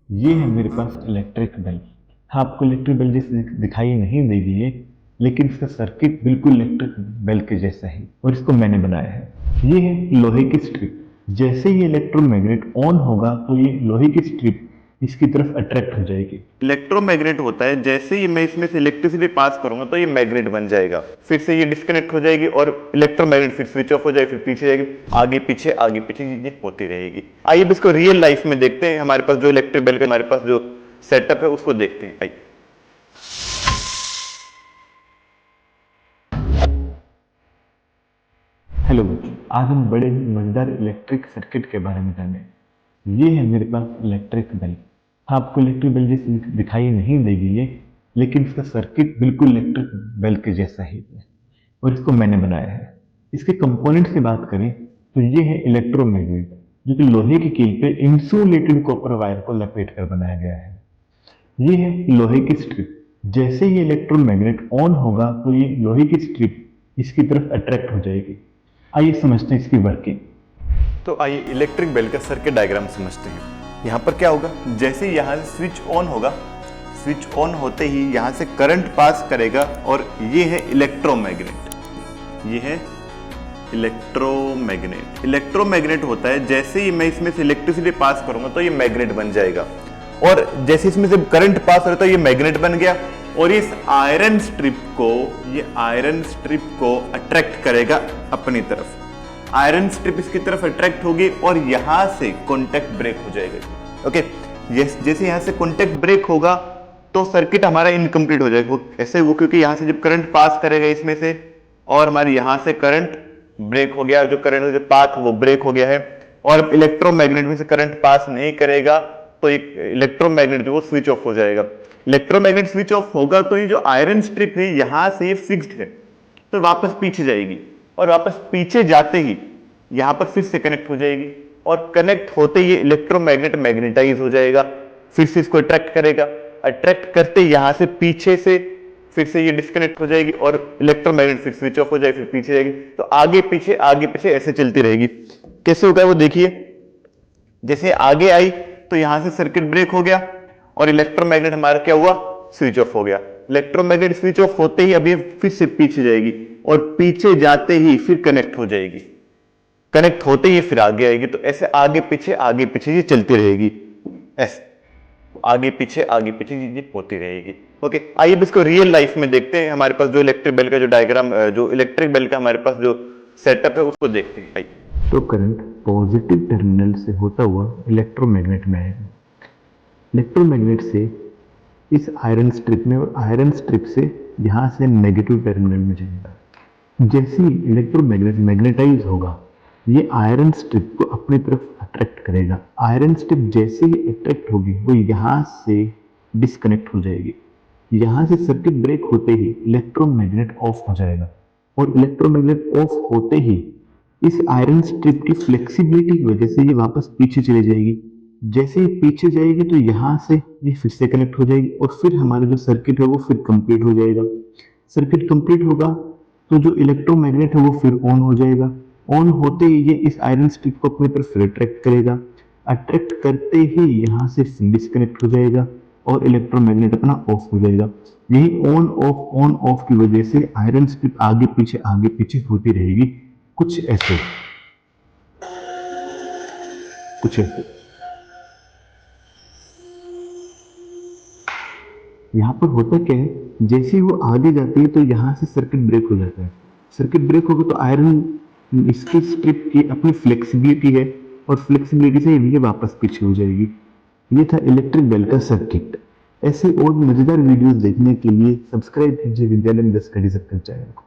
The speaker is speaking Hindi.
ये है मेरे पास इलेक्ट्रिक बेल। हाँ, आपको इलेक्ट्रिक बेल जैसे दिखाई नहीं देगी ये, लेकिन इसका सर्किट बिल्कुल इलेक्ट्रिक बेल के जैसा है और इसको मैंने बनाया है। ये है लोहे की स्ट्रिप। जैसे ही इलेक्ट्रोमैग्नेट ऑन होगा तो ये लोहे की स्ट्रिप इसकी तरफ अट्रैक्ट हो जाएगी। इलेक्ट्रोमैग्नेट होता है, जैसे ही मैं इसमें से इलेक्ट्रिसिटी पास करूंगा तो ये मैग्नेट बन जाएगा, फिर से ये डिस्कनेक्ट हो जाएगी और इलेक्ट्रोमैग्नेट फिर स्विच ऑफ हो जाएगी, फिर पीछे जाएगी, आगे पीछे चीजें होती रहेगी। आइए अब इसको रियल लाइफ में देखते हैं। हमारे पास जो इलेक्ट्रिक बेल का हमारे पास जो सेटअप है उसको देखते हैं। आइए। हेलो बच्चों, आज हम बड़े ही मजेदार इलेक्ट्रिक सर्किट के बारे में जानेंगे। ये है मेरे पास इलेक्ट्रिक बेल। हाँ, आपको इलेक्ट्रिक बेल जैसी दिखाई नहीं देगी ये, लेकिन इसका सर्किट बिल्कुल इलेक्ट्रिक बेल के जैसा ही है और इसको मैंने बनाया है। इसके कंपोनेंट्स की बात करें तो ये है इलेक्ट्रोमैग्नेट, जो कि लोहे की कील पे इंसुलेटेड कॉपर वायर को लपेट कर बनाया गया है। ये है लोहे की स्ट्रिप। जैसे ही इलेक्ट्रोमैग्नेट ऑन होगा तो ये लोहे की स्ट्रिप इसकी तरफ अट्रैक्ट हो जाएगी। आइए समझते हैं इसकी वर्किंग। तो आइए इलेक्ट्रिक बेल का सर्किट डायग्राम समझते हैं। यहाँ पर क्या होगा, जैसे यहाँ से स्विच ऑन होगा, स्विच ऑन होते ही यहाँ से करंट पास करेगा और ये है इलेक्ट्रोमैग्नेट। ये है इलेक्ट्रोमैग्नेट। इलेक्ट्रोमैग्नेट होता है, जैसे ही मैं इसमें से इलेक्ट्रिसिटी पास करूंगा तो ये मैग्नेट बन जाएगा और जैसे इसमें से करंट पास हो रहा है तो ये मैग्नेट बन गया और इस आयरन स्ट्रिप को अट्रैक्ट करेगा अपनी तरफ। आयरन स्ट्रिप इसकी तरफ अट्रैक्ट होगी और यहां से कॉन्टैक्ट ब्रेक हो जाएगा। ओके, जैसे यहां से कॉन्टैक्ट ब्रेक होगा तो सर्किट हमारा इनकम्प्लीट हो जाएगा। ऐसे वो क्योंकि यहां से जब करंट पास करेगा इसमें से और हमारे यहां से करंट ब्रेक हो गया, जो करंट जो पाथ वो ब्रेक हो गया है और इलेक्ट्रोमैग्नेट में से करंट पास नहीं करेगा तो इलेक्ट्रोमैग्नेट जो वो स्विच ऑफ हो जाएगा। इलेक्ट्रोमैग्नेट स्विच ऑफ होगा तो ये जो आयरन स्ट्रिप है यहां से फिक्स्ड है तो वापस पीछे जाएगी और वापस पीछे जाते ही यहां पर फिर से कनेक्ट हो जाएगी और कनेक्ट होते ही इलेक्ट्रोमैग्नेट मैग्नेटाइज हो जाएगा, फिर से इसको अट्रैक्ट करेगा। अट्रैक्ट करते यहां से पीछे से फिर से ये डिस्कनेक्ट हो जाएगी और इलेक्ट्रोमैग्नेट फिर स्विच ऑफ हो जाएगी, फिर पीछे जाएगी, तो आगे पीछे ऐसे चलती रहेगी। कैसे होता है वो देखिए। जैसे आगे आई तो यहां से सर्किट ब्रेक हो गया और इलेक्ट्रोमैग्नेट हमारा क्या हुआ, स्विच ऑफ हो गया। इलेक्ट्रोमैग्नेट स्विच ऑफ होते ही अभी फिर से पीछे जाएगी और पीछे जाते ही फिर कनेक्ट हो जाएगी, कनेक्ट होते ही फिर आगे आएगी। तो ऐसे आगे पीछे ये चलती रहेगी, ऐसे आगे पीछे ये होती रहेगी। ओके, आइए इसको रियल लाइफ में देखते हैं। हमारे पास जो इलेक्ट्रिक बेल का जो डायग्राम, जो इलेक्ट्रिक बेल का हमारे पास जो सेटअप है उसको देखते हैं। आइए। तो करंट पॉजिटिव टर्मिनल से होता हुआ इलेक्ट्रोमैग्नेट में आएगा, इलेक्ट्रोमैग्नेट से इस आयरन स्ट्रिप में और आयरन स्ट्रिप से यहाँ से नेगेटिव टर्मिनल में जाएगा। जैसे ही इलेक्ट्रोमैग्नेट मैग्नेटाइज होगा ये आयरन स्ट्रिप को अपनी तरफ अट्रैक्ट करेगा। आयरन स्ट्रिप जैसे ही अट्रैक्ट होगी वो यहाँ से डिस्कनेक्ट हो जाएगी। यहाँ से सर्किट ब्रेक होते ही इलेक्ट्रोमैग्नेट ऑफ हो जाएगा और इलेक्ट्रोमैग्नेट ऑफ होते ही इस आयरन स्ट्रिप की फ्लेक्सिबिलिटी की वजह से ये वापस पीछे चली जाएगी। जैसे ही पीछे जाएगी तो यहाँ से ये फिर से कनेक्ट हो जाएगी और फिर हमारा जो सर्किट है वो फिर कंप्लीट हो जाएगा। सर्किट कंप्लीट होगा तो जो इलेक्ट्रोमैग्नेट है वो फिर ऑन हो जाएगा। ऑन होते ही ये इस आयरन स्ट्रिप को अपनी तरफ अट्रैक्ट करेगा। अट्रैक्ट करते ही यहाँ से डिस्कनेक्ट हो जाएगा और इलेक्ट्रोमैग्नेट अपना ऑफ हो जाएगा। यही ऑन ऑफ की वजह से आयरन स्ट्रिप आगे पीछे होती रहेगी, कुछ ऐसे। यहाँ पर होता क्या है, जैसे ही वो आगे जाती है तो यहाँ से सर्किट ब्रेक हो जाता है। सर्किट ब्रेक होगा तो आयरन इसकी स्ट्रिप की अपनी फ्लेक्सिबिलिटी है और फ्लेक्सिबिलिटी से ये वापस पीछे हो जाएगी। ये था इलेक्ट्रिक बेल का सर्किट। ऐसे और मजेदार वीडियोस देखने के लिए सब्सक्राइब कीजिए विद्यालय 10 स्टडी सर्कल चैनल को।